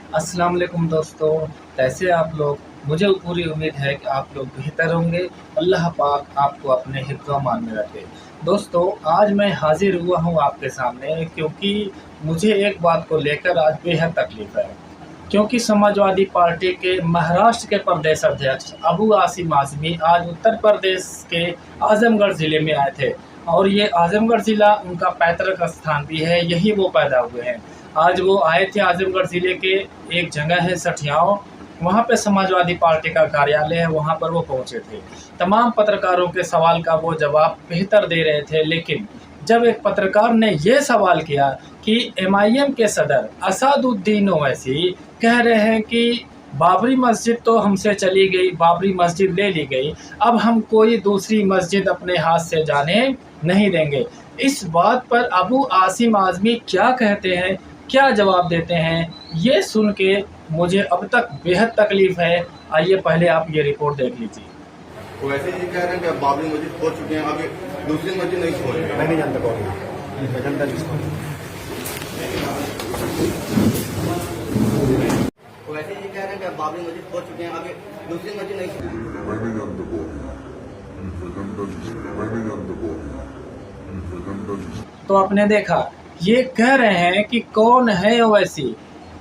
अस्सलाम वालेकुम दोस्तों, कैसे आप लोग। मुझे पूरी उम्मीद है कि आप लोग बेहतर होंगे। अल्लाह पाक आपको अपने हिफ्ज़-ओ-अमान में रखे। दोस्तों, आज मैं हाज़िर हुआ हूँ आपके सामने क्योंकि मुझे एक बात को लेकर आज बेहद तकलीफ़ है। क्योंकि समाजवादी पार्टी के महाराष्ट्र के प्रदेश अध्यक्ष अबू आसिम आज़मी आज उत्तर प्रदेश के आज़मगढ़ ज़िले में आए थे और ये आज़मगढ़ ज़िला उनका पैतृक स्थान भी है, यहीं वो पैदा हुए हैं। आज वो आए थे आज़मगढ़ ज़िले के एक जगह है सठियाव, वहाँ पे समाजवादी पार्टी का कार्यालय है, वहाँ पर वो पहुँचे थे। तमाम पत्रकारों के सवाल का वो जवाब बेहतर दे रहे थे, लेकिन जब एक पत्रकार ने ये सवाल किया कि एमआईएम के सदर असदुद्दीन ओवैसी कह रहे हैं कि बाबरी मस्जिद तो हमसे चली गई, बाबरी मस्जिद ले ली गई, अब हम कोई दूसरी मस्जिद अपने हाथ से जाने नहीं देंगे। इस बात पर अबू आसिम आज़मी क्या कहते हैं, क्या जवाब देते हैं, ये सुन के मुझे अब तक बेहद तकलीफ़ है। आइए पहले आप ये रिपोर्ट देख लीजिए। वो ऐसे ही कह रहे हैं कि बाबरी मस्जिद खो चुके हैं, अभी दूसरी मस्जिद नहीं खो रहे हैं। मैं नहीं जानता कौन है, मैं जानता जिसको। वो ऐसे ही कह रहे हैं कि बाबरी मस्जिद खो चुके हैं, अभी दूसरी मस्जिद नहीं खो रहे हैं। मैं नहीं जानता कौन है, मैं नहीं जानता कौन है। तो आपने देखा, ये कह रहे हैं कि कौन है ओवैसी,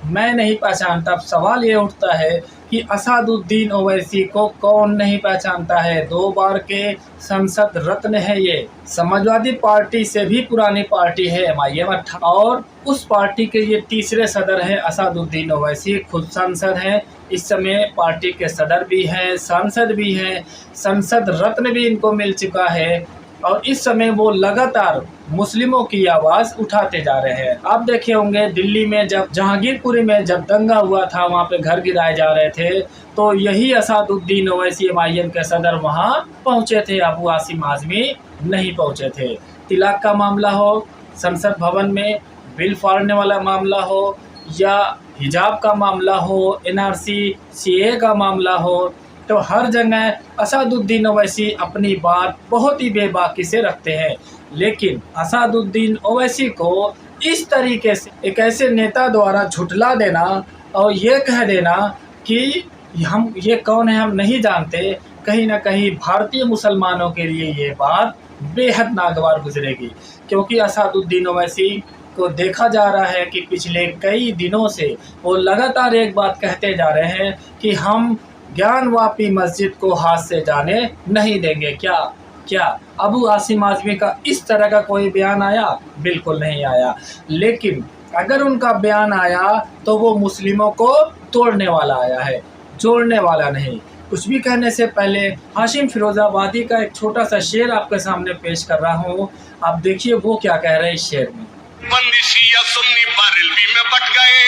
मैं नहीं पहचानता। अब सवाल ये उठता है कि असदुद्दीन ओवैसी को कौन नहीं पहचानता है। 2 बार के संसद रत्न है ये, समाजवादी पार्टी से भी पुरानी पार्टी है एमआईएम, और उस पार्टी के ये तीसरे सदर हैं असदुद्दीन ओवैसी। खुद सांसद हैं, इस समय पार्टी के सदर भी हैं, सांसद भी हैं, संसद रत्न भी इनको मिल चुका है और इस समय वो लगातार मुस्लिमों की आवाज़ उठाते जा रहे हैं। आप देखे होंगे दिल्ली में जब जहांगीरपुरी में जब दंगा हुआ था, वहाँ पे घर गिराए जा रहे थे, तो यही असदुद्दीन ओवैसी एमआईएम के सदर वहाँ पहुँचे थे, अबू आसिम आज़मी नहीं पहुँचे थे। तिलाक का मामला हो, संसद भवन में बिल फाड़ने वाला मामला हो, या हिजाब का मामला हो, एनआरसी सीए का मामला हो, तो हर जगह असदुद्दीन ओवैसी अपनी बात बहुत ही बेबाकी से रखते हैं। लेकिन असदुद्दीन ओवैसी को इस तरीके से एक ऐसे नेता द्वारा झुठला देना और ये कह देना कि हम ये कौन है हम नहीं जानते, कहीं ना कहीं भारतीय मुसलमानों के लिए ये बात बेहद नागवार गुजरेगी। क्योंकि असदुद्दीन ओवैसी को देखा जा रहा है कि पिछले कई दिनों से वो लगातार एक बात कहते जा रहे हैं कि हम ज्ञानवापी मस्जिद को हाथ से जाने नहीं देंगे। क्या अबू आसिम आज़मी का इस तरह का कोई बयान आया? बिल्कुल नहीं आया। लेकिन अगर उनका बयान आया तो वो मुस्लिमों को तोड़ने वाला आया है, जोड़ने वाला नहीं। कुछ भी कहने से पहले हाशिम फिरोजाबादी का एक छोटा सा शेर आपके सामने पेश कर रहा हूँ, आप देखिए वो क्या कह रहे हैं इस शेर में। बंदिशिया सुन्नी बरेलवी में बट गए,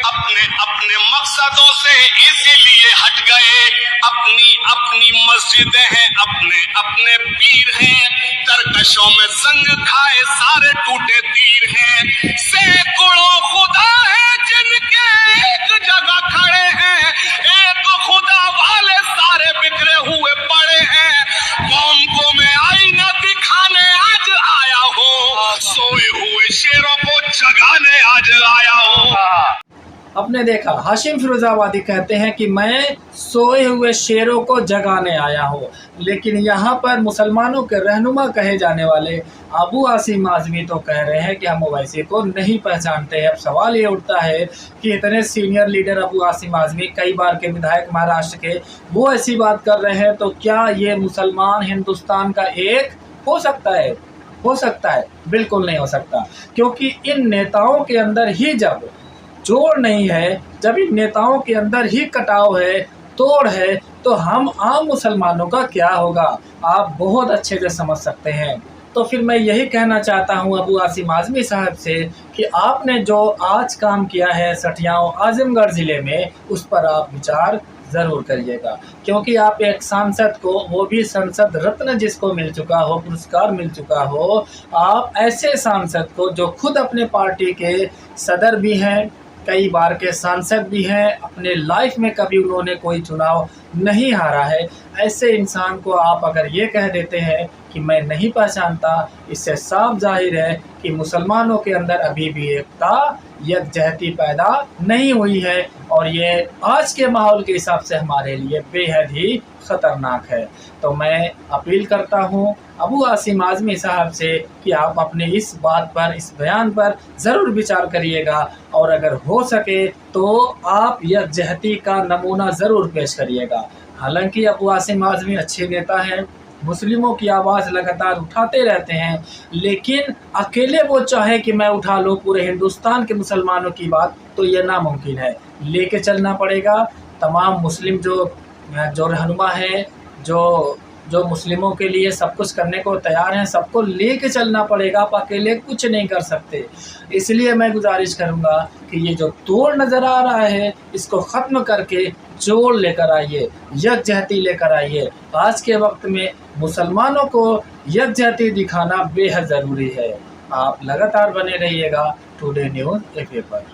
अपने अपने मकसदों से इसीलिए हट गए। अपनी अपनी मस्जिदें हैं, अपने अपने पीर हैं, तरकशों में संग खाए सारे टूटे तीर हैं। सैकड़ों खुदा है जिनके एक जगह खड़े हैं, एक खुदा वाले सारे बिखरे हुए पड़े हैं। कौम को मैं आईना दिखाने आज आया हूँ, सोए हुए शेरों को जगाने आज आया हूँ। आपने देखा, हाशिम फिरोजाबादी कहते हैं कि मैं सोए हुए शेरों को जगाने आया हूँ, लेकिन यहाँ पर मुसलमानों के रहनुमा कहे जाने वाले अबू आसिम आज़मी तो कह रहे हैं कि हम ओवैसी को नहीं पहचानते हैं। अब सवाल ये उठता है कि इतने सीनियर लीडर अबू आसिम आज़मी, कई बार के विधायक महाराष्ट्र के, वो ऐसी बात कर रहे हैं, तो क्या ये मुसलमान हिंदुस्तान का एक हो सकता है? हो सकता है? बिल्कुल नहीं हो सकता। क्योंकि इन नेताओं के अंदर ही जब जोड़ नहीं है, जब इन नेताओं के अंदर ही कटाव है, तोड़ है, तो हम आम मुसलमानों का क्या होगा, आप बहुत अच्छे से समझ सकते हैं। तो फिर मैं यही कहना चाहता हूं अबू आसिम आज़मी साहब से कि आपने जो आज काम किया है सठियाव आज़मगढ़ ज़िले में, उस पर आप विचार ज़रूर करिएगा। क्योंकि आप एक सांसद को, वो भी संसद रत्न जिसको मिल चुका हो, पुरस्कार मिल चुका हो, आप ऐसे सांसद को जो खुद अपने पार्टी के सदर भी हैं, कई बार के सांसद भी हैं, अपने लाइफ में कभी उन्होंने कोई चुनाव नहीं हारा है, ऐसे इंसान को आप अगर ये कह देते हैं कि मैं नहीं पहचानता, इससे साफ जाहिर है कि मुसलमानों के अंदर अभी भी एकता, यकजहती पैदा नहीं हुई है और ये आज के माहौल के हिसाब से हमारे लिए बेहद ही ख़तरनाक है। तो मैं अपील करता हूँ अबू आसिम आज़मी साहब से कि आप अपने इस बात पर, इस बयान पर ज़रूर विचार करिएगा और अगर हो सके तो आप यकजहती का नमूना ज़रूर पेश करिएगा। हालांकि अबू आसिम आज़मी अच्छे नेता हैं, मुस्लिमों की आवाज़ लगातार उठाते रहते हैं, लेकिन अकेले वो चाहे कि मैं उठा लूँ पूरे हिंदुस्तान के मुसलमानों की बात, तो ये नामुमकिन है। लेके चलना पड़ेगा तमाम मुस्लिम जो रहनुमा हैं, जो मुस्लिमों के लिए सब कुछ करने को तैयार हैं, सबको लेके चलना पड़ेगा। आप अकेले कुछ नहीं कर सकते। इसलिए मैं गुजारिश करूँगा कि ये जो तोड़ नज़र आ रहा है इसको ख़त्म करके जोड़ लेकर आइए, यकजहती लेकर आइए। आज के वक्त में मुसलमानों को यकजहती दिखाना बेहद ज़रूरी है। आप लगातार बने रहिएगा टुडे न्यूज़ एफए पर।